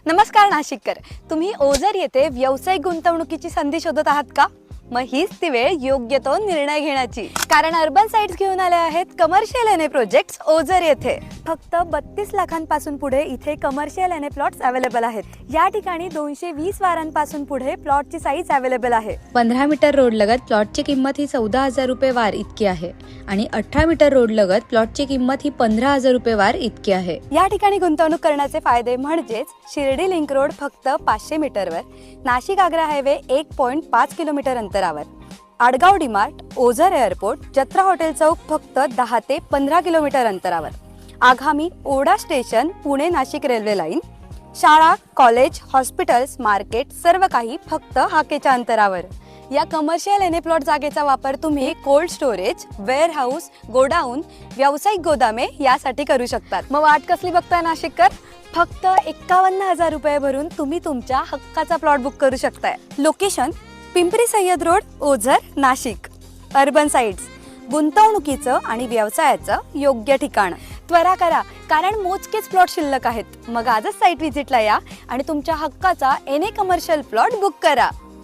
नमस्कार नाशिककर, तुम्ही ओझर येथे व्यावसायिक गुंतवणुकीची संधी शोधत आहात का? मग हीच ती वेळ योग्य तो निर्णय घेण्याची, कारण अर्बन साइट्स घेऊन आले आहेत कमर्शियल एनए प्रोजेक्ट्स ओझर येथे. फक्त 32 लाखांपासून पुढे इथे कमर्शियल एनए प्लॉट्स अवेलेबल आहेत. या ठिकाणी 220 वारांपासून पुढे प्लॉटची साईज अवेलेबल आहे. 15 मीटर रोड लगत प्लॉटची किंमत ही 14,000 रुपये वार इतकी आहे आणि 18 मीटर रोड लगत प्लॉटची किंमत ही 15,000 रुपये वार इतकी आहे. या ठिकाणी गुंतवणूक करण्याचे फायदे म्हणजेच शिर्डी लिंक रोड फक्त 500 मीटरवर, नाशिक आग्रा हायवे 1.5 किलोमीटर अंतरावर, आडगाव डीमार्ट, ओझर एअरपोर्ट, जत्रा हॉटेल चौक फक्त 10 ते 15 किलोमीटर अंतरावर, आगामी ओढा station, Pune Nashik railway line, शाळा, कॉलेज, हॉस्पिटल्स, मार्केट सर्व काही फक्त हाकेच्या अंतरावर. या कमर्शियल एनए प्लॉट जागेचा वापर तुम्ही कोल्ड स्टोरेज, वेअरहाऊस, गोडाऊन, व्यावसायिक गोदामे यासाठी करू शकतात. मग वाट कसली बघताय नाशिककर? फक्त 51,000 रुपये भरून तुम्ही तुमच्या हक्काचा प्लॉट बुक करू शकताय. Location Pimpri Sayyad road, Ozar, Nashik. Urban sites, गुंतवणुकीचं आणि व्यवसायाचं योग्य ठिकाण. त्वरा करा, कारण मोजकेच प्लॉट शिल्लक आहेत. मग आजच साईट व्हिजिटला या आणि तुमच्या हक्काचा एनए कमर्शियल प्लॉट बुक करा.